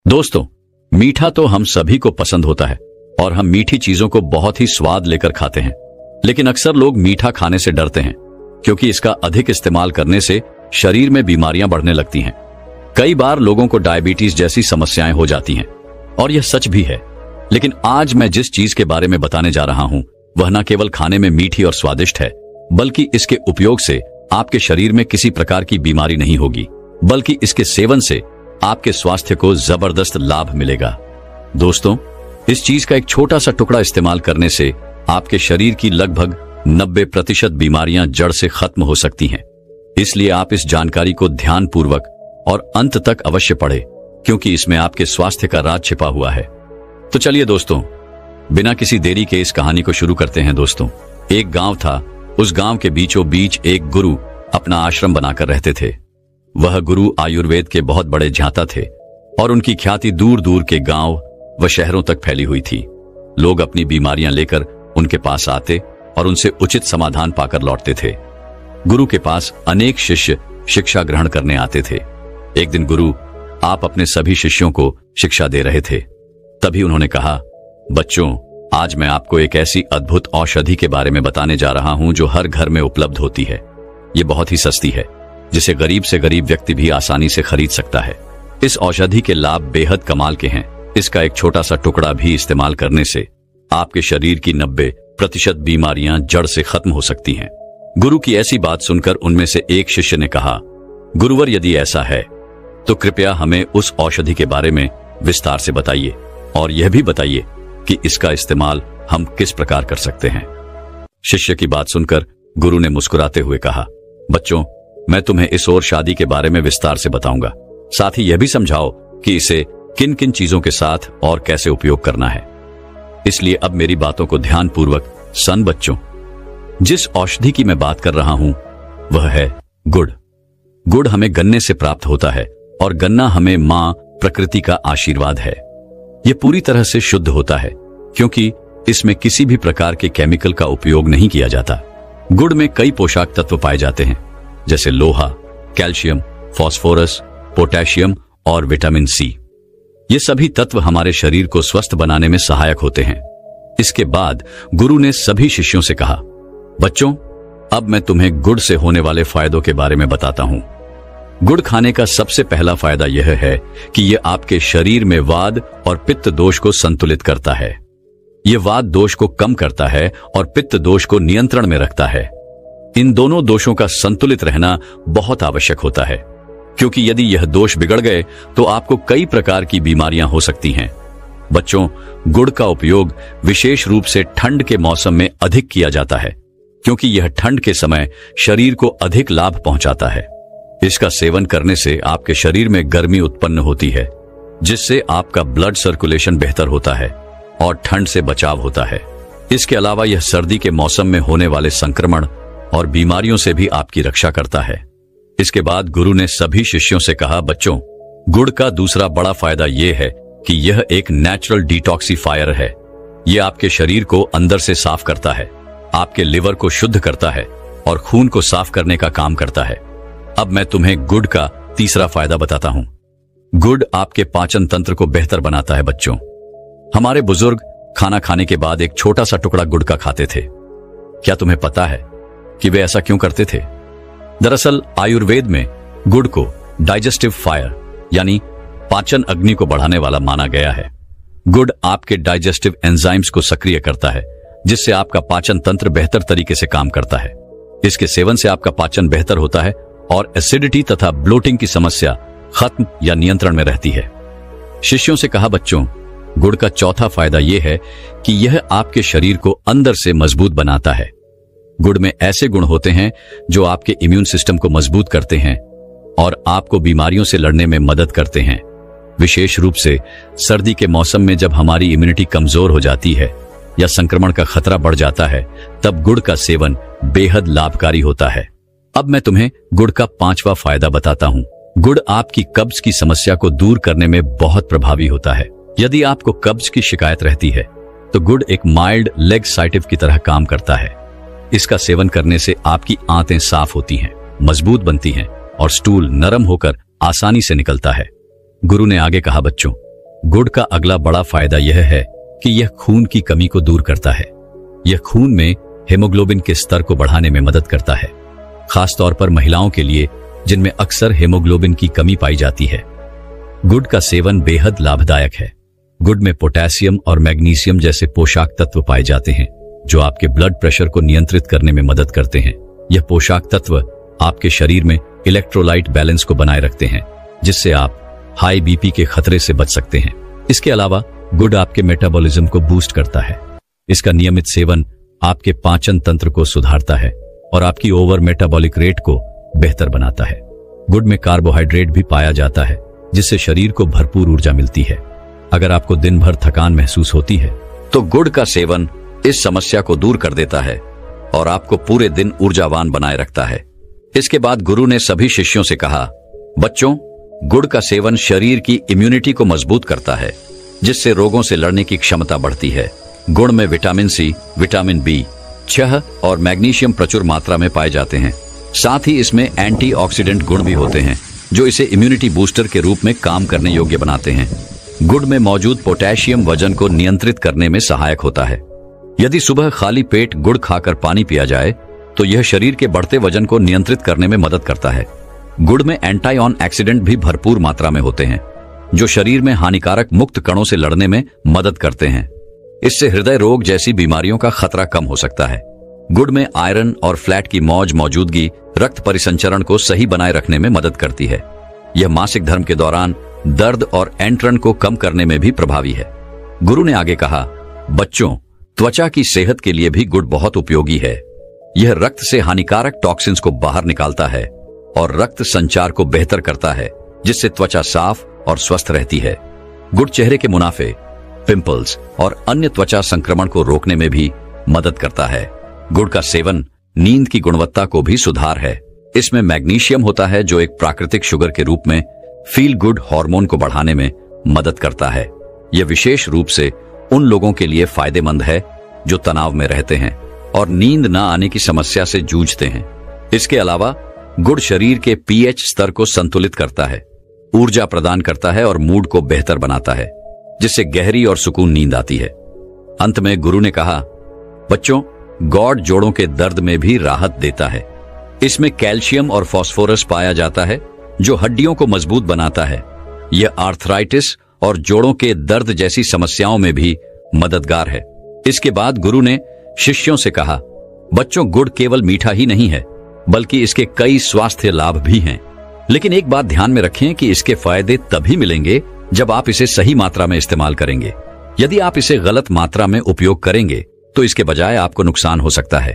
दोस्तों, मीठा तो हम सभी को पसंद होता है और हम मीठी चीजों को बहुत ही स्वाद लेकर खाते हैं। लेकिन अक्सर लोग मीठा खाने से डरते हैं क्योंकि इसका अधिक इस्तेमाल करने से शरीर में बीमारियां बढ़ने लगती हैं। कई बार लोगों को डायबिटीज जैसी समस्याएं हो जाती हैं और यह सच भी है। लेकिन आज मैं जिस चीज के बारे में बताने जा रहा हूं वह न केवल खाने में मीठी और स्वादिष्ट है, बल्कि इसके उपयोग से आपके शरीर में किसी प्रकार की बीमारी नहीं होगी, बल्कि इसके सेवन से आपके स्वास्थ्य को जबरदस्त लाभ मिलेगा। दोस्तों, इस चीज का एक छोटा सा टुकड़ा इस्तेमाल करने से आपके शरीर की लगभग 90% बीमारियां जड़ से खत्म हो सकती हैं। इसलिए आप इस जानकारी को ध्यानपूर्वक और अंत तक अवश्य पढ़ें, क्योंकि इसमें आपके स्वास्थ्य का राज छिपा हुआ है। तो चलिए दोस्तों, बिना किसी देरी के इस कहानी को शुरू करते हैं। दोस्तों, एक गांव था। उस गांव के बीचों बीच एक गुरु अपना आश्रम बनाकर रहते थे। वह गुरु आयुर्वेद के बहुत बड़े ज्ञाता थे और उनकी ख्याति दूर दूर के गांव व शहरों तक फैली हुई थी। लोग अपनी बीमारियां लेकर उनके पास आते और उनसे उचित समाधान पाकर लौटते थे। गुरु के पास अनेक शिष्य शिक्षा ग्रहण करने आते थे। एक दिन गुरु आप अपने सभी शिष्यों को शिक्षा दे रहे थे। तभी उन्होंने कहा, बच्चों, आज मैं आपको एक ऐसी अद्भुत औषधि के बारे में बताने जा रहा हूं जो हर घर में उपलब्ध होती है। ये बहुत ही सस्ती है, जिसे गरीब से गरीब व्यक्ति भी आसानी से खरीद सकता है। इस औषधि के लाभ बेहद कमाल के हैं। इसका एक छोटा सा टुकड़ा भी इस्तेमाल करने से आपके शरीर की 90% बीमारियां जड़ से खत्म हो सकती हैं। गुरु की ऐसी बात सुनकर उनमें से एक शिष्य ने कहा, गुरुवर, यदि ऐसा है तो कृपया हमें उस औषधि के बारे में विस्तार से बताइए और यह भी बताइए कि इसका इस्तेमाल हम किस प्रकार कर सकते हैं। शिष्य की बात सुनकर गुरु ने मुस्कुराते हुए कहा, बच्चों, मैं तुम्हें इस और शादी के बारे में विस्तार से बताऊंगा। साथ ही यह भी समझाओ कि इसे किन किन चीजों के साथ और कैसे उपयोग करना है। इसलिए अब मेरी बातों को ध्यानपूर्वक सुन बच्चों। जिस औषधि की मैं बात कर रहा हूं वह है गुड़। गुड़ हमें गन्ने से प्राप्त होता है और गन्ना हमें मां प्रकृति का आशीर्वाद है। यह पूरी तरह से शुद्ध होता है क्योंकि इसमें किसी भी प्रकार के केमिकल का उपयोग नहीं किया जाता। गुड़ में कई पोषक तत्व पाए जाते हैं, जैसे लोहा, कैल्शियम, फास्फोरस, पोटेशियम और विटामिन सी। ये सभी तत्व हमारे शरीर को स्वस्थ बनाने में सहायक होते हैं। इसके बाद गुरु ने सभी शिष्यों से कहा, बच्चों, अब मैं तुम्हें गुड़ से होने वाले फायदों के बारे में बताता हूं। गुड़ खाने का सबसे पहला फायदा यह है कि यह आपके शरीर में वात और पित्त दोष को संतुलित करता है। यह वात दोष को कम करता है और पित्त दोष को नियंत्रण में रखता है। इन दोनों दोषों का संतुलित रहना बहुत आवश्यक होता है, क्योंकि यदि यह दोष बिगड़ गए तो आपको कई प्रकार की बीमारियां हो सकती हैं। बच्चों, गुड़ का उपयोग विशेष रूप से ठंड के मौसम में अधिक किया जाता है, क्योंकि यह ठंड के समय शरीर को अधिक लाभ पहुंचाता है। इसका सेवन करने से आपके शरीर में गर्मी उत्पन्न होती है, जिससे आपका ब्लड सर्कुलेशन बेहतर होता है और ठंड से बचाव होता है। इसके अलावा यह सर्दी के मौसम में होने वाले संक्रमण और बीमारियों से भी आपकी रक्षा करता है। इसके बाद गुरु ने सभी शिष्यों से कहा, बच्चों, गुड़ का दूसरा बड़ा फायदा यह है कि यह एक नेचुरल डिटॉक्सिफायर है। यह आपके शरीर को अंदर से साफ करता है, आपके लिवर को शुद्ध करता है और खून को साफ करने का काम करता है। अब मैं तुम्हें गुड़ का तीसरा फायदा बताता हूं। गुड़ आपके पाचन तंत्र को बेहतर बनाता है। बच्चों, हमारे बुजुर्ग खाना खाने के बाद एक छोटा सा टुकड़ा गुड़ का खाते थे। क्या तुम्हें पता है कि वे ऐसा क्यों करते थे? दरअसल आयुर्वेद में गुड़ को डाइजेस्टिव फायर यानी पाचन अग्नि को बढ़ाने वाला माना गया है। गुड़ आपके डाइजेस्टिव एंजाइम्स को सक्रिय करता है, जिससे आपका पाचन तंत्र बेहतर तरीके से काम करता है। इसके सेवन से आपका पाचन बेहतर होता है और एसिडिटी तथा ब्लोटिंग की समस्या खत्म या नियंत्रण में रहती है। शिष्यों से कहा, बच्चों, गुड़ का चौथा फायदा यह है कि यह आपके शरीर को अंदर से मजबूत बनाता है। गुड़ में ऐसे गुण होते हैं जो आपके इम्यून सिस्टम को मजबूत करते हैं और आपको बीमारियों से लड़ने में मदद करते हैं। विशेष रूप से सर्दी के मौसम में जब हमारी इम्यूनिटी कमजोर हो जाती है या संक्रमण का खतरा बढ़ जाता है, तब गुड़ का सेवन बेहद लाभकारी होता है। अब मैं तुम्हें गुड़ का पांचवा फायदा बताता हूं। गुड़ आपकी कब्ज की समस्या को दूर करने में बहुत प्रभावी होता है। यदि आपको कब्ज की शिकायत रहती है तो गुड़ एक माइल्ड लेक्सेटिव की तरह काम करता है। इसका सेवन करने से आपकी आंतें साफ होती हैं, मजबूत बनती हैं और स्टूल नरम होकर आसानी से निकलता है। गुरु ने आगे कहा, बच्चों, गुड़ का अगला बड़ा फायदा यह है कि यह खून की कमी को दूर करता है। यह खून में हेमोग्लोबिन के स्तर को बढ़ाने में मदद करता है, खासतौर पर महिलाओं के लिए जिनमें अक्सर हेमोग्लोबिन की कमी पाई जाती है। गुड़ का सेवन बेहद लाभदायक है। गुड़ में पोटेशियम और मैग्नीशियम जैसे पोषक तत्व पाए जाते हैं जो आपके ब्लड प्रेशर को नियंत्रित करने में मदद करते हैं। यह पोषक तत्व आपके शरीर में इलेक्ट्रोलाइट बैलेंस को बनाए रखते हैं, जिससे आप हाई बीपी के खतरे से बच सकते हैं। इसके अलावा गुड़ आपके मेटाबॉलिज्म को बूस्ट करता है। इसका नियमित सेवन आपके पाचन तंत्र को सुधारता है और आपकी ओवर मेटाबॉलिक रेट को बेहतर बनाता है। गुड़ में कार्बोहाइड्रेट भी पाया जाता है, जिससे शरीर को भरपूर ऊर्जा मिलती है। अगर आपको दिन भर थकान महसूस होती है तो गुड़ का सेवन इस समस्या को दूर कर देता है और आपको पूरे दिन ऊर्जावान बनाए रखता है। इसके बाद गुरु ने सभी शिष्यों से कहा, बच्चों, गुड़ का सेवन शरीर की इम्यूनिटी को मजबूत करता है, जिससे रोगों से लड़ने की क्षमता बढ़ती है। गुड़ में विटामिन सी, विटामिन B6 और मैग्नीशियम प्रचुर मात्रा में पाए जाते हैं। साथ ही इसमें एंटीऑक्सीडेंट गुण भी होते हैं जो इसे इम्यूनिटी बूस्टर के रूप में काम करने योग्य बनाते हैं। गुड़ में मौजूद पोटेशियम वजन को नियंत्रित करने में सहायक होता है। यदि सुबह खाली पेट गुड़ खाकर पानी पिया जाए तो यह शरीर के बढ़ते वजन को नियंत्रित करने में मदद करता है। गुड़ में एंटीऑक्सीडेंट भी भरपूर मात्रा में होते हैं जो शरीर में हानिकारक मुक्त कणों से लड़ने में मदद करते हैं। इससे हृदय रोग जैसी बीमारियों का खतरा कम हो सकता है। गुड़ में आयरन और फ्लैट की मौजूदगी रक्त परिसंचरण को सही बनाए रखने में मदद करती है। यह मासिक धर्म के दौरान दर्द और ऐंठन को कम करने में भी प्रभावी है। गुरु ने आगे कहा, बच्चों, त्वचा की सेहत के लिए भी गुड़ बहुत उपयोगी है। यह रक्त से हानिकारक टॉक्सिन्स को बाहर निकालता है और रक्त संचार को बेहतर करता है, जिससे त्वचा साफ और स्वस्थ रहती है। गुड़ चेहरे के मुनाफे, पिंपल्स और अन्य त्वचा संक्रमण को रोकने में भी मदद करता है। गुड़ का सेवन नींद की गुणवत्ता को भी सुधार है। इसमें मैग्नीशियम होता है जो एक प्राकृतिक शुगर के रूप में फील गुड हार्मोन को बढ़ाने में मदद करता है। यह विशेष रूप से उन लोगों के लिए फायदेमंद है जो तनाव में रहते हैं और नींद न आने की समस्या से जूझते हैं। इसके अलावा गुड़ शरीर के pH स्तर को संतुलित करता है, ऊर्जा प्रदान करता है और मूड को बेहतर बनाता है, जिससे गहरी और सुकून नींद आती है। अंत में गुरु ने कहा, बच्चों, गौड़ जोड़ों के दर्द में भी राहत देता है। इसमें कैल्शियम और फास्फोरस पाया जाता है जो हड्डियों को मजबूत बनाता है। यह आर्थराइटिस और जोड़ों के दर्द जैसी समस्याओं में भी मददगार है। इसके बाद गुरु ने शिष्यों से कहा, बच्चों, गुड़ केवल मीठा ही नहीं है बल्कि इसके कई स्वास्थ्य लाभ भी हैं। लेकिन एक बात ध्यान में रखें कि इसके फायदे तभी मिलेंगे जब आप इसे सही मात्रा में इस्तेमाल करेंगे। यदि आप इसे गलत मात्रा में उपयोग करेंगे तो इसके बजाय आपको नुकसान हो सकता है।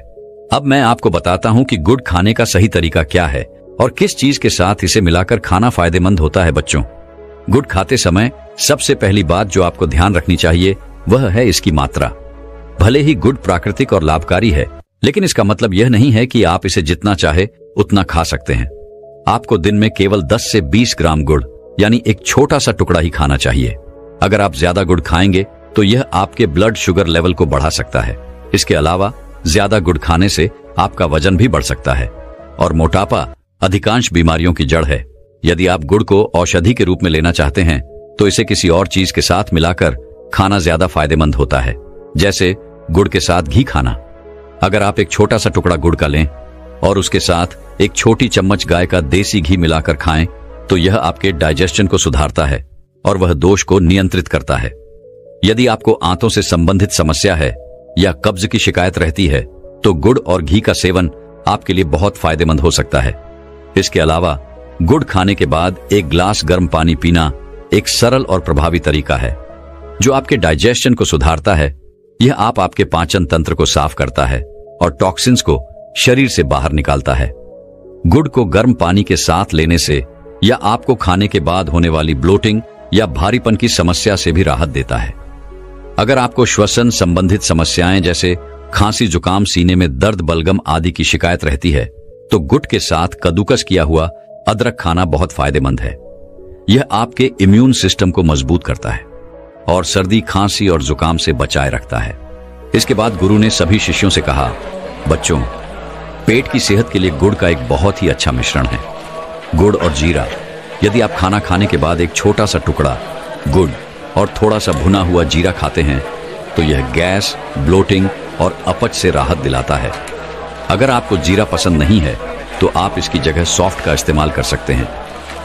अब मैं आपको बताता हूं कि गुड़ खाने का सही तरीका क्या है और किस चीज के साथ इसे मिलाकर खाना फायदेमंद होता है। बच्चों, गुड़ खाते समय सबसे पहली बात जो आपको ध्यान रखनी चाहिए वह है इसकी मात्रा। भले ही गुड़ प्राकृतिक और लाभकारी है, लेकिन इसका मतलब यह नहीं है कि आप इसे जितना चाहे उतना खा सकते हैं। आपको दिन में केवल 10 से 20 ग्राम गुड़ यानी एक छोटा सा टुकड़ा ही खाना चाहिए। अगर आप ज्यादा गुड़ खाएंगे तो यह आपके ब्लड शुगर लेवल को बढ़ा सकता है। इसके अलावा ज्यादा गुड़ खाने से आपका वजन भी बढ़ सकता है और मोटापा अधिकांश बीमारियों की जड़ है। यदि आप गुड़ को औषधि के रूप में लेना चाहते हैं तो इसे किसी और चीज के साथ मिलाकर खाना ज्यादा फायदेमंद होता है, जैसे गुड़ के साथ घी खाना। अगर आप एक छोटा सा टुकड़ा गुड़ का लें और उसके साथ एक छोटी चम्मच गाय का देसी घी मिलाकर खाएं तो यह आपके डाइजेशन को सुधारता है और वह दोष को नियंत्रित करता है। यदि आपको आंतों से संबंधित समस्या है या कब्ज की शिकायत रहती है तो गुड़ और घी का सेवन आपके लिए बहुत फायदेमंद हो सकता है। इसके अलावा गुड़ खाने के बाद एक ग्लास गर्म पानी पीना एक सरल और प्रभावी तरीका है जो आपके डाइजेशन को सुधारता है। यह आपके पाचन तंत्र को साफ करता है और टॉक्सिन्स को शरीर से बाहर निकालता है। गुड़ को गर्म पानी के साथ लेने से या आपको खाने के बाद होने वाली ब्लोटिंग या भारीपन की समस्या से भी राहत देता है। अगर आपको श्वसन संबंधित समस्याएं जैसे खांसी, जुकाम, सीने में दर्द, बलगम आदि की शिकायत रहती है तो गुड़ के साथ कद्दूकस किया हुआ अदरक खाना बहुत फायदेमंद है। यह आपके इम्यून सिस्टम को मजबूत करता है और सर्दी, खांसी और जुकाम से बचाए रखता है। इसके बाद गुरु ने सभी शिष्यों से कहा, बच्चों, पेट की सेहत के लिए गुड़ का एक बहुत ही अच्छा मिश्रण है। गुड़ और जीरा। यदि आप खाना खाने के बाद एक छोटा सा टुकड़ा गुड़ और थोड़ा सा भुना हुआ जीरा खाते हैं तो यह गैस, ब्लोटिंग और अपच से राहत दिलाता है। अगर आपको जीरा पसंद नहीं है तो आप इसकी जगह सॉफ्ट का इस्तेमाल कर सकते हैं।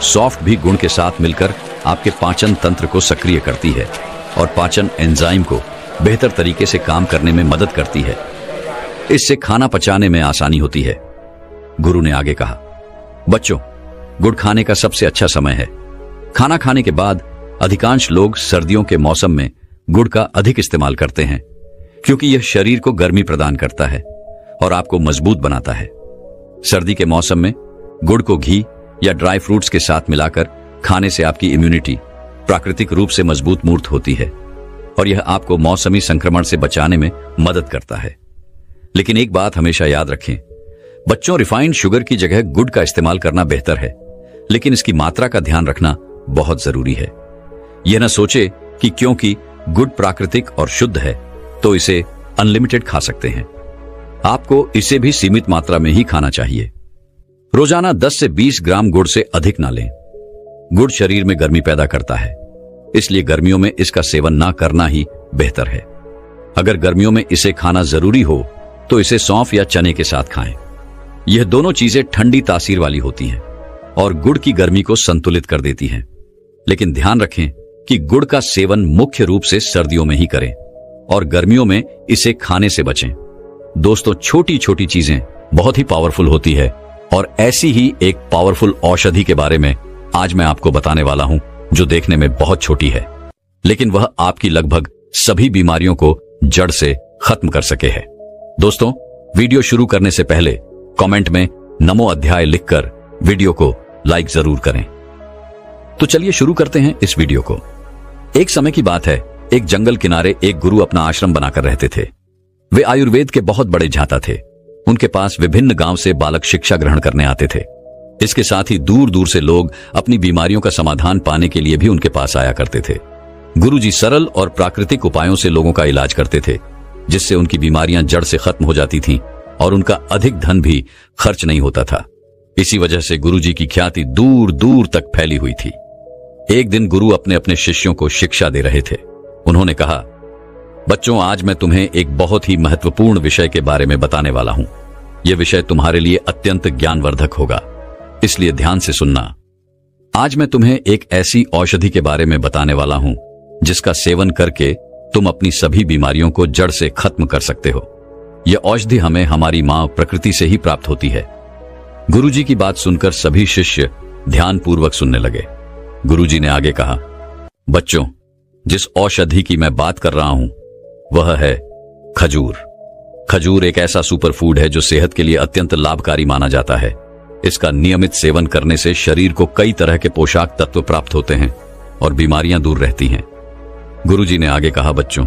सॉफ्ट भी गुड़ के साथ मिलकर आपके पाचन तंत्र को सक्रिय करती है और पाचन एंजाइम को बेहतर तरीके से काम करने में मदद करती है। इससे खाना पचाने में आसानी होती है। गुरु ने आगे कहा, बच्चों, गुड़ खाने का सबसे अच्छा समय है। खाना खाने के बाद अधिकांश लोग सर्दियों के मौसम में गुड़ का अधिक इस्तेमाल करते हैं क्योंकि यह शरीर को गर्मी प्रदान करता है और आपको मजबूत बनाता है। सर्दी के मौसम में गुड़ को घी या ड्राई फ्रूट्स के साथ मिलाकर खाने से आपकी इम्यूनिटी प्राकृतिक रूप से मजबूत मूर्त होती है और यह आपको मौसमी संक्रमण से बचाने में मदद करता है। लेकिन एक बात हमेशा याद रखें, बच्चों, रिफाइंड शुगर की जगह गुड़ का इस्तेमाल करना बेहतर है, लेकिन इसकी मात्रा का ध्यान रखना बहुत जरूरी है। यह न सोचे कि क्योंकि गुड़ प्राकृतिक और शुद्ध है तो इसे अनलिमिटेड खा सकते हैं। आपको इसे भी सीमित मात्रा में ही खाना चाहिए। रोजाना 10 से 20 ग्राम गुड़ से अधिक ना लें। गुड़ शरीर में गर्मी पैदा करता है, इसलिए गर्मियों में इसका सेवन ना करना ही बेहतर है। अगर गर्मियों में इसे खाना जरूरी हो तो इसे सौंफ या चने के साथ खाएं। यह दोनों चीजें ठंडी तासीर वाली होती हैं और गुड़ की गर्मी को संतुलित कर देती हैं। लेकिन ध्यान रखें कि गुड़ का सेवन मुख्य रूप से सर्दियों में ही करें और गर्मियों में इसे खाने से बचें। दोस्तों, छोटी छोटी चीजें बहुत ही पावरफुल होती है और ऐसी ही एक पावरफुल औषधि के बारे में आज मैं आपको बताने वाला हूं, जो देखने में बहुत छोटी है लेकिन वह आपकी लगभग सभी बीमारियों को जड़ से खत्म कर सके है। दोस्तों, वीडियो शुरू करने से पहले कमेंट में नमो अध्याय लिखकर वीडियो को लाइक जरूर करें। तो चलिए शुरू करते हैं इस वीडियो को। एक समय की बात है, एक जंगल किनारे एक गुरु अपना आश्रम बनाकर रहते थे। वे आयुर्वेद के बहुत बड़े झाता थे। उनके पास विभिन्न गांव से बालक शिक्षा ग्रहण करने आते थे। इसके साथ ही दूर दूर से लोग अपनी बीमारियों का समाधान पाने के लिए भी उनके पास आया करते थे। गुरुजी सरल और प्राकृतिक उपायों से लोगों का इलाज करते थे, जिससे उनकी बीमारियां जड़ से खत्म हो जाती थीं और उनका अधिक धन भी खर्च नहीं होता था। इसी वजह से गुरुजी की ख्याति दूर दूर तक फैली हुई थी। एक दिन गुरु अपने अपने शिष्यों को शिक्षा दे रहे थे। उन्होंने कहा, बच्चों, आज मैं तुम्हें एक बहुत ही महत्वपूर्ण विषय के बारे में बताने वाला हूं। यह विषय तुम्हारे लिए अत्यंत ज्ञानवर्धक होगा, इसलिए ध्यान से सुनना। आज मैं तुम्हें एक ऐसी औषधि के बारे में बताने वाला हूं जिसका सेवन करके तुम अपनी सभी बीमारियों को जड़ से खत्म कर सकते हो। यह औषधि हमें हमारी मां प्रकृति से ही प्राप्त होती है। गुरुजी की बात सुनकर सभी शिष्य ध्यानपूर्वक सुनने लगे। गुरुजी ने आगे कहा, बच्चों, जिस औषधि की मैं बात कर रहा हूं वह है खजूर। खजूर एक ऐसा सुपर फूड है जो सेहत के लिए अत्यंत लाभकारी माना जाता है। इसका नियमित सेवन करने से शरीर को कई तरह के पोषक तत्व प्राप्त होते हैं और बीमारियां दूर रहती हैं। गुरुजी ने आगे कहा, बच्चों,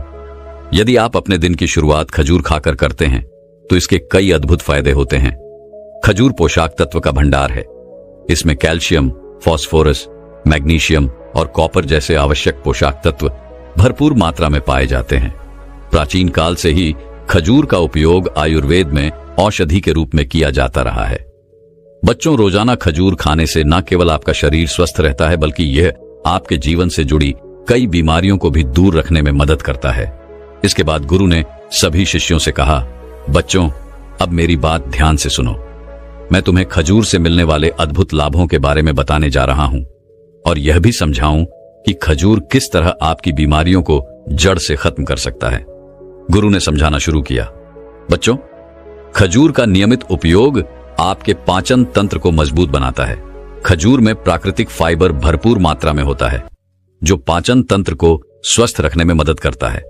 यदि आप अपने दिन की शुरुआत खजूर खाकर करते हैं तो इसके कई अद्भुत फायदे होते हैं। खजूर पोषक तत्व का भंडार है। इसमें कैल्शियम, फास्फोरस, मैग्नीशियम और कॉपर जैसे आवश्यक पोषक तत्व भरपूर मात्रा में पाए जाते हैं। प्राचीन काल से ही खजूर का उपयोग आयुर्वेद में औषधि के रूप में किया जाता रहा है। बच्चों, रोजाना खजूर खाने से न केवल आपका शरीर स्वस्थ रहता है बल्कि यह आपके जीवन से जुड़ी कई बीमारियों को भी दूर रखने में मदद करता है। इसके बाद गुरु ने सभी शिष्यों से कहा, बच्चों, अब मेरी बात ध्यान से सुनो। मैं तुम्हें खजूर से मिलने वाले अद्भुत लाभों के बारे में बताने जा रहा हूं और यह भी समझाऊं कि खजूर किस तरह आपकी बीमारियों को जड़ से खत्म कर सकता है। गुरु ने समझाना शुरू किया, बच्चों, खजूर का नियमित उपयोग आपके पाचन तंत्र को मजबूत बनाता है। खजूर में प्राकृतिक फाइबर भरपूर मात्रा में होता है जो पाचन तंत्र को स्वस्थ रखने में मदद करता है।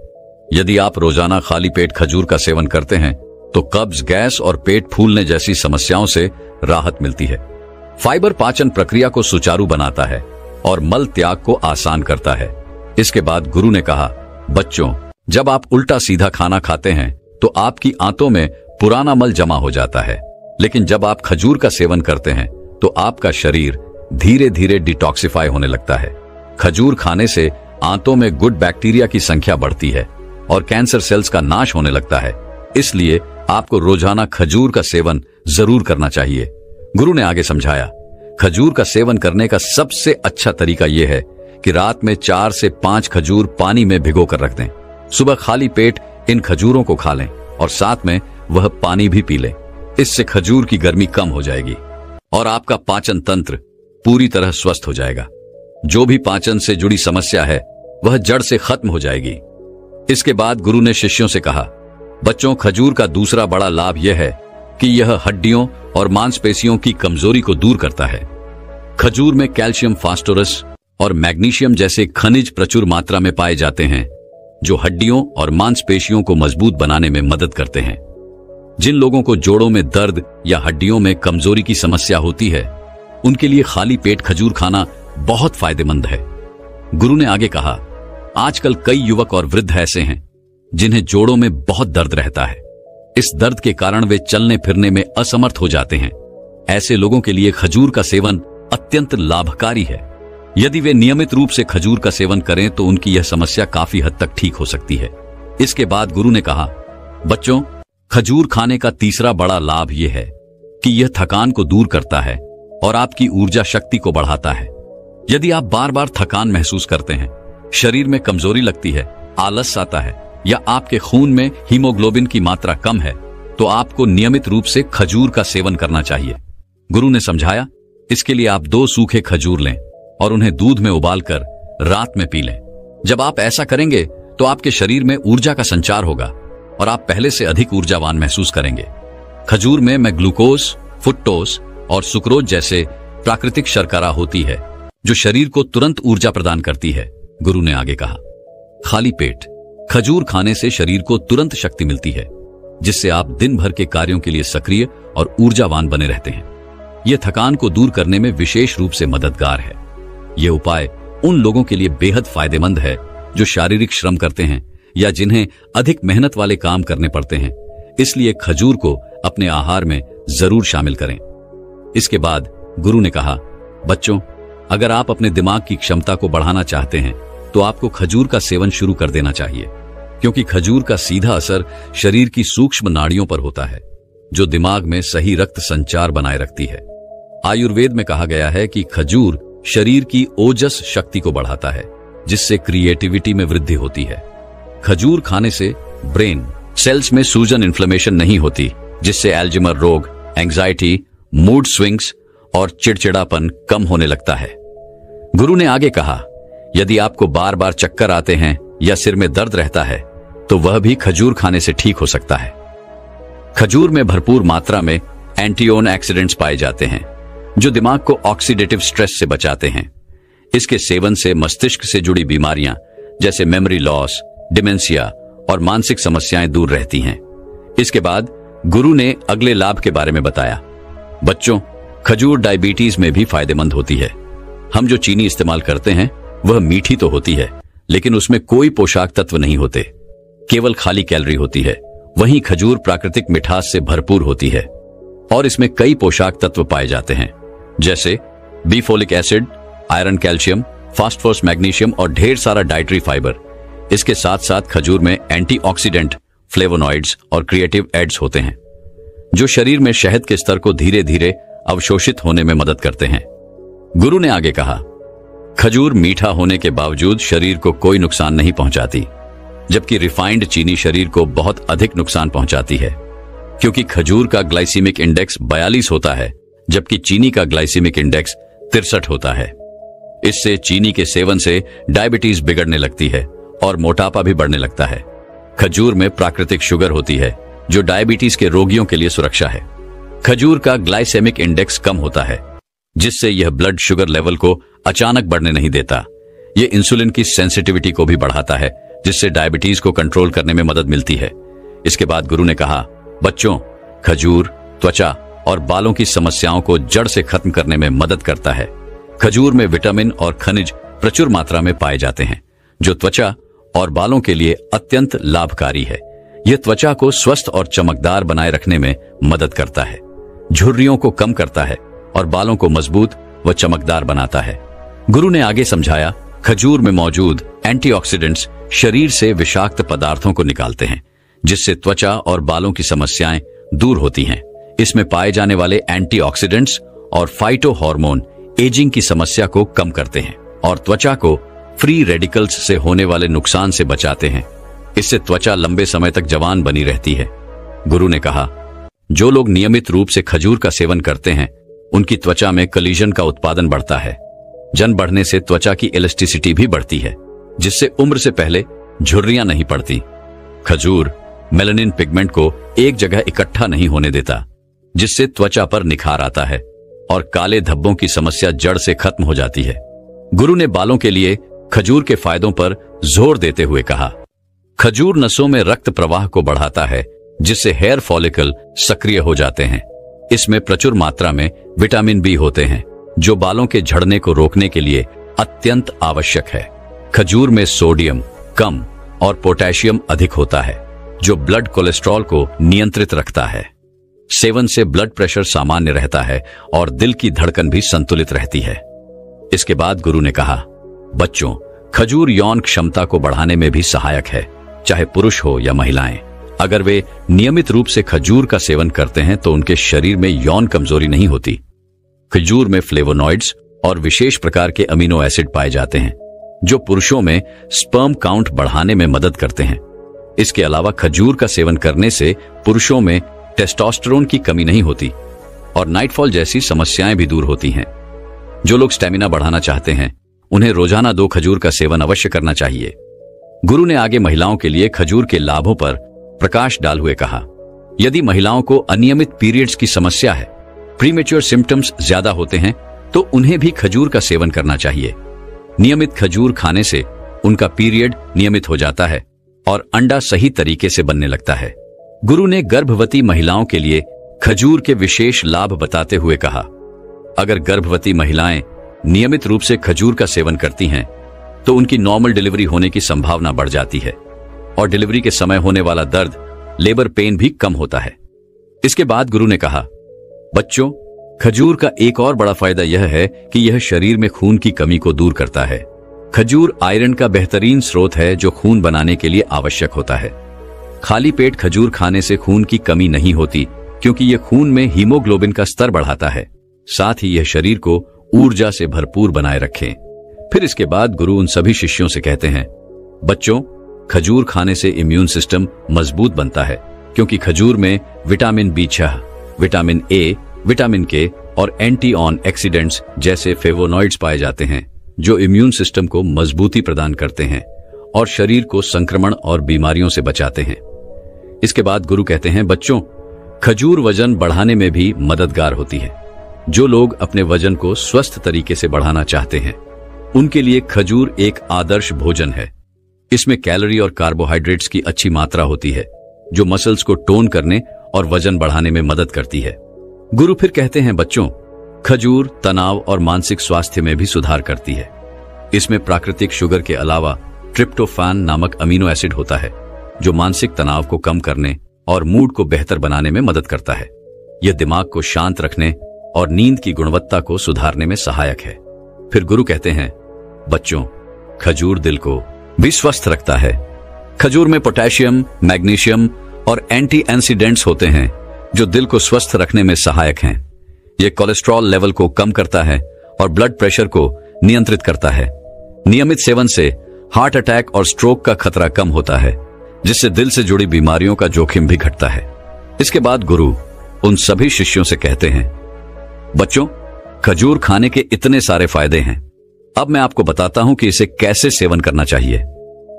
यदि आप रोजाना खाली पेट खजूर का सेवन करते हैं तो कब्ज, गैस और पेट फूलने जैसी समस्याओं से राहत मिलती है। फाइबर पाचन प्रक्रिया को सुचारू बनाता है और मल त्याग को आसान करता है। इसके बाद गुरु ने कहा, बच्चों, जब आप उल्टा सीधा खाना खाते हैं तो आपकी आंतों में पुराना मल जमा हो जाता है, लेकिन जब आप खजूर का सेवन करते हैं तो आपका शरीर धीरे धीरे डिटॉक्सिफाई होने लगता है। खजूर खाने से आंतों में गुड बैक्टीरिया की संख्या बढ़ती है और कैंसर सेल्स का नाश होने लगता है। इसलिए आपको रोजाना खजूर का सेवन जरूर करना चाहिए। गुरु ने आगे समझाया, खजूर का सेवन करने का सबसे अच्छा तरीका यह है कि रात में 4 से 5 खजूर पानी में भिगो कर रख दें। सुबह खाली पेट इन खजूरों को खा लें और साथ में वह पानी भी पी लें। इससे खजूर की गर्मी कम हो जाएगी और आपका पाचन तंत्र पूरी तरह स्वस्थ हो जाएगा। जो भी पाचन से जुड़ी समस्या है वह जड़ से खत्म हो जाएगी। इसके बाद गुरु ने शिष्यों से कहा, बच्चों, खजूर का दूसरा बड़ा लाभ यह है कि यह हड्डियों और मांसपेशियों की कमजोरी को दूर करता है। खजूर में कैल्शियम, फास्फोरस और मैग्नीशियम जैसे खनिज प्रचुर मात्रा में पाए जाते हैं, जो हड्डियों और मांसपेशियों को मजबूत बनाने में मदद करते हैं। जिन लोगों को जोड़ों में दर्द या हड्डियों में कमजोरी की समस्या होती है, उनके लिए खाली पेट खजूर खाना बहुत फायदेमंद है। गुरु ने आगे कहा, आजकल कई युवक और वृद्ध ऐसे हैं जिन्हें जोड़ों में बहुत दर्द रहता है। इस दर्द के कारण वे चलने फिरने में असमर्थ हो जाते हैं। ऐसे लोगों के लिए खजूर का सेवन अत्यंत लाभकारी है। यदि वे नियमित रूप से खजूर का सेवन करें तो उनकी यह समस्या काफी हद तक ठीक हो सकती है। इसके बाद गुरु ने कहा, बच्चों, खजूर खाने का तीसरा बड़ा लाभ यह है कि यह थकान को दूर करता है और आपकी ऊर्जा शक्ति को बढ़ाता है। यदि आप बार बार थकान महसूस करते हैं, शरीर में कमजोरी लगती है, आलस आता है या आपके खून में हीमोग्लोबिन की मात्रा कम है, तो आपको नियमित रूप से खजूर का सेवन करना चाहिए। गुरु ने समझाया, इसके लिए आप 2 सूखे खजूर लें और उन्हें दूध में उबालकर रात में पी लें। जब आप ऐसा करेंगे तो आपके शरीर में ऊर्जा का संचार होगा और आप पहले से अधिक ऊर्जावान महसूस करेंगे। खजूर में ग्लूकोज, फ्रुक्टोज और सुक्रोज जैसे प्राकृतिक शर्करा होती है, जो शरीर को तुरंत ऊर्जा प्रदान करती है। गुरु ने आगे कहा, खाली पेट खजूर खाने से शरीर को तुरंत शक्ति मिलती है, जिससे आप दिन भर के कार्यों के लिए सक्रिय और ऊर्जावान बने रहते हैं। यह थकान को दूर करने में विशेष रूप से मददगार है। यह उपाय उन लोगों के लिए बेहद फायदेमंद है जो शारीरिक श्रम करते हैं या जिन्हें अधिक मेहनत वाले काम करने पड़ते हैं। इसलिए खजूर को अपने आहार में जरूर शामिल करें। इसके बाद गुरु ने कहा, बच्चों, अगर आप अपने दिमाग की क्षमता को बढ़ाना चाहते हैं तो आपको खजूर का सेवन शुरू कर देना चाहिए, क्योंकि खजूर का सीधा असर शरीर की सूक्ष्म नाड़ियों पर होता है, जो दिमाग में सही रक्त संचार बनाए रखती है। आयुर्वेद में कहा गया है कि खजूर शरीर की ओजस शक्ति को बढ़ाता है, जिससे क्रिएटिविटी में वृद्धि होती है। खजूर खाने से ब्रेन सेल्स में सूजन, इन्फ्लेमेशन नहीं होती, जिससे एल्जाइमर रोग, एंजाइटी, मूड स्विंग्स और चिड़चिड़ापन कम होने लगता है। गुरु ने आगे कहा, यदि आपको बार बार चक्कर आते हैं या सिर में दर्द रहता है तो वह भी खजूर खाने से ठीक हो सकता है। खजूर में भरपूर मात्रा में एंटीऑक्सीडेंट्स पाए जाते हैं, जो दिमाग को ऑक्सीडेटिव स्ट्रेस से बचाते हैं। इसके सेवन से मस्तिष्क से जुड़ी बीमारियां जैसे मेमोरी लॉस, डिमेंशिया और मानसिक समस्याएं दूर रहती हैं। इसके बाद गुरु ने अगले लाभ के बारे में बताया, बच्चों, खजूर डायबिटीज में भी फायदेमंद होती है। हम जो चीनी इस्तेमाल करते हैं वह मीठी तो होती है, लेकिन उसमें कोई पोषक तत्व नहीं होते, केवल खाली कैलोरी होती है। वहीं खजूर प्राकृतिक मिठास से भरपूर होती है और इसमें कई पोषक तत्व पाए जाते हैं, जैसे बीफोलिक acid, iron, calcium, phosphorus, magnesium और ढेर सारा डाइटरी फाइबर। इसके साथ साथ खजूर में एंटीऑक्सीडेंट, फ्लेवोनॉइड्स और क्रिएटिव एड्स होते हैं, जो शरीर में शहद के स्तर को धीरे धीरे अवशोषित होने में मदद करते हैं। गुरु ने आगे कहा, खजूर मीठा होने के बावजूद शरीर को कोई नुकसान नहीं पहुंचाती, जबकि रिफाइंड चीनी शरीर को बहुत अधिक नुकसान पहुंचाती है, क्योंकि खजूर का ग्लाइसीमिक इंडेक्स 42 होता है, जबकि चीनी का ग्लाइसीमिक इंडेक्स 63 होता है। इससे चीनी के सेवन से डायबिटीज बिगड़ने लगती है और मोटापा भी बढ़ने लगता है। खजूर में प्राकृतिक शुगर होती है, जो डायबिटीज के रोगियों के लिए सुरक्षा है। खजूर का ग्लाइसेमिक इंडेक्स कम होता है, जिससे यह ब्लड शुगर लेवल को अचानक बढ़ने नहीं देता। यह इंसुलिन की सेंसिटिविटी को भी बढ़ाता है, जिससे डायबिटीज को कंट्रोल करने में मदद मिलती है। इसके बाद गुरु ने कहा, बच्चों, खजूर त्वचा और बालों की समस्याओं को जड़ से खत्म करने में मदद करता है। खजूर में विटामिन और खनिज प्रचुर मात्रा में पाए जाते हैं, जो त्वचा और बालों के लिए अत्यंत लाभकारी है। यह त्वचा को स्वस्थ और चमकदार बनाए रखने में मदद करता है, झुर्रियों को कम करता है और बालों को मजबूत व चमकदार बनाता है। गुरु ने आगे समझाया, खजूर में मौजूद एंटीऑक्सीडेंट्स शरीर से विषाक्त पदार्थों को निकालते हैं, जिससे त्वचा और बालों की समस्याएं दूर होती हैं। इसमें पाए जाने वाले एंटीऑक्सीडेंट्स और फाइटो हार्मोन एजिंग की समस्या को कम करते हैं और त्वचा को फ्री रेडिकल्स से होने वाले नुकसान से बचाते हैं। इससे त्वचा लंबे समय तक जवान बनी रहती है। गुरु ने कहा, जो लोग नियमित रूप से खजूर का सेवन करते हैं उनकी त्वचा में कोलेजन का उत्पादन बढ़ता है। जन बढ़ने से त्वचा की इलास्टिसिटी भी बढ़ती है, जिससे उम्र से पहले झुर्रियां नहीं पड़ती। खजूर मेलानिन पिगमेंट को एक जगह इकट्ठा नहीं होने देता, जिससे त्वचा पर निखार आता है और काले धब्बों की समस्या जड़ से खत्म हो जाती है। गुरु ने बालों के लिए खजूर के फायदों पर जोर देते हुए कहा, खजूर नसों में रक्त प्रवाह को बढ़ाता है, जिससे हेयर फॉलिकल सक्रिय हो जाते हैं। इसमें प्रचुर मात्रा में विटामिन बी होते हैं, जो बालों के झड़ने को रोकने के लिए अत्यंत आवश्यक है। खजूर में सोडियम कम और पोटेशियम अधिक होता है, जो ब्लड कोलेस्ट्रॉल को नियंत्रित रखता है। सेवन से ब्लड प्रेशर सामान्य रहता है और दिल की धड़कन भी संतुलित रहती है। इसके बाद गुरु ने कहा, बच्चों, खजूर यौन क्षमता को बढ़ाने में भी सहायक है, चाहे पुरुष हो या महिलाएं। अगर वे नियमित रूप से खजूर का सेवन करते हैं तो उनके शरीर में यौन कमजोरी नहीं होती। खजूर में फ्लेवोनॉइड्स और विशेष प्रकार के अमीनो एसिड पाए जाते हैं, जो पुरुषों में स्पर्म काउंट बढ़ाने में मदद करते हैं। इसके अलावा खजूर का सेवन करने से पुरुषों में टेस्टोस्टेरोन की कमी नहीं होती और नाइटफॉल जैसी समस्याएं भी दूर होती हैं। जो लोग स्टेमिना बढ़ाना चाहते हैं उन्हें रोजाना 2 खजूर का सेवन अवश्य करना चाहिए। गुरु ने आगे महिलाओं के लिए खजूर के लाभों पर प्रकाश डाल हुए कहा, यदि महिलाओं को अनियमित पीरियड्स की समस्या है, प्रीमेच्योर सिम्टम्स ज्यादा होते हैं, तो उन्हें भी खजूर का सेवन करना चाहिए। नियमित खजूर खाने से उनका पीरियड नियमित हो जाता है और अंडा सही तरीके से बनने लगता है। गुरु ने गर्भवती महिलाओं के लिए खजूर के विशेष लाभ बताते हुए कहा, अगर गर्भवती महिलाएं नियमित रूप से खजूर का सेवन करती हैं तो उनकी नॉर्मल डिलीवरी होने की संभावना बढ़ जाती है और डिलीवरी के समय होने वाला दर्द, लेबर पेन भी कम होता है। इसके बाद गुरु ने कहा, बच्चों, खजूर का एक और बड़ा फायदा यह है कि यह शरीर में खून की कमी को दूर करता है। खजूर आयरन का बेहतरीन स्रोत है जो खून बनाने के लिए आवश्यक होता है। खाली पेट खजूर खाने से खून की कमी नहीं होती, क्योंकि यह खून में हीमोग्लोबिन का स्तर बढ़ाता है। साथ ही यह शरीर को ऊर्जा से भरपूर बनाए रखे। फिर इसके बाद गुरु उन सभी शिष्यों से कहते हैं, बच्चों, खजूर खाने से इम्यून सिस्टम मजबूत बनता है, क्योंकि खजूर में vitamin B6, vitamin A, vitamin के और एंटी ऑक्सीडेंट्स जैसे फ्लेवोनॉइड्स पाए जाते हैं, जो इम्यून सिस्टम को मजबूती प्रदान करते हैं और शरीर को संक्रमण और बीमारियों से बचाते हैं। इसके बाद गुरु कहते हैं, बच्चों, खजूर वजन बढ़ाने में भी मददगार होती है। जो लोग अपने वजन को स्वस्थ तरीके से बढ़ाना चाहते हैं उनके लिए खजूर एक आदर्श भोजन है। इसमें कैलोरी और कार्बोहाइड्रेट्स की अच्छी मात्रा होती है, जो मसल्स को टोन करने और वजन बढ़ाने में मदद करती है। गुरु फिर कहते हैं, बच्चों, खजूर तनाव और मानसिक स्वास्थ्य में भी सुधार करती है। इसमें प्राकृतिक शुगर के अलावा ट्रिप्टोफैन नामक अमीनो एसिड होता है, जो मानसिक तनाव को कम करने और मूड को बेहतर बनाने में मदद करता है। यह दिमाग को शांत रखने और नींद की गुणवत्ता को सुधारने में सहायक है। फिर गुरु कहते हैं, बच्चों, खजूर दिल को भी स्वस्थ रखता है। खजूर में पोटेशियम, मैग्नीशियम और एंटी ऑक्सीडेंट्स होते हैं, जो दिल को स्वस्थ रखने में सहायक हैं। यह कोलेस्ट्रॉल लेवल को कम करता है और ब्लड प्रेशर को नियंत्रित करता है। नियमित सेवन से हार्ट अटैक और स्ट्रोक का खतरा कम होता है, जिससे दिल से जुड़ी बीमारियों का जोखिम भी घटता है। इसके बाद गुरु उन सभी शिष्यों से कहते हैं, बच्चों, खजूर खाने के इतने सारे फायदे हैं। अब मैं आपको बताता हूं कि इसे कैसे सेवन करना चाहिए।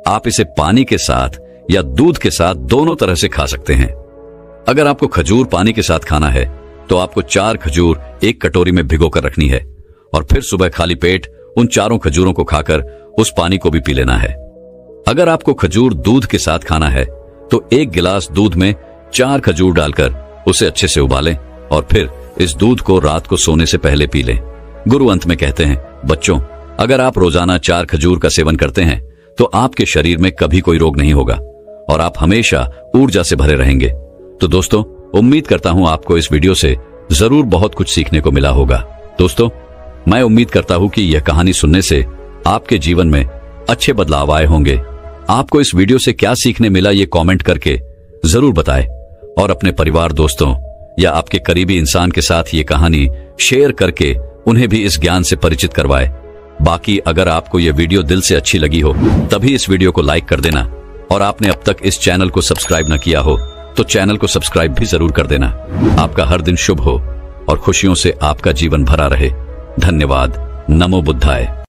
आप इसे पानी के साथ या दूध के साथ दोनों तरह से खा सकते हैं। अगर आपको खजूर पानी के साथ खाना है तो आपको 4 खजूर एक कटोरी में भिगोकर रखनी है और फिर सुबह खाली पेट उन 4 खजूरों को खाकर उस पानी को भी पी लेना है। अगर आपको खजूर दूध के साथ खाना है तो 1 गिलास दूध में 4 खजूर डालकर उसे अच्छे से उबालें और फिर इस दूध को रात को सोने से पहले पी लें। गुरु अंत में कहते हैं, बच्चों, अगर आप रोजाना 4 खजूर का सेवन करते हैं तो आपके शरीर में कभी कोई रोग नहीं होगा और आप हमेशा ऊर्जा से भरे रहेंगे। तो दोस्तों, उम्मीद करता हूं आपको इस वीडियो से जरूर बहुत कुछ सीखने को मिला होगा। दोस्तों, मैं उम्मीद करता हूं कि यह कहानी सुनने से आपके जीवन में अच्छे बदलाव आए होंगे। आपको इस वीडियो से क्या सीखने मिला ये कमेंट करके जरूर बताएं और अपने परिवार, दोस्तों या आपके करीबी इंसान के साथ ये कहानी शेयर करके उन्हें भी इस ज्ञान से परिचित करवाएं। बाकी अगर आपको यह वीडियो दिल से अच्छी लगी हो तभी इस वीडियो को लाइक कर देना, और आपने अब तक इस चैनल को सब्सक्राइब न किया हो तो चैनल को सब्सक्राइब भी जरूर कर देना। आपका हर दिन शुभ हो और खुशियों से आपका जीवन भरा रहे। धन्यवाद। नमो बुद्धाय।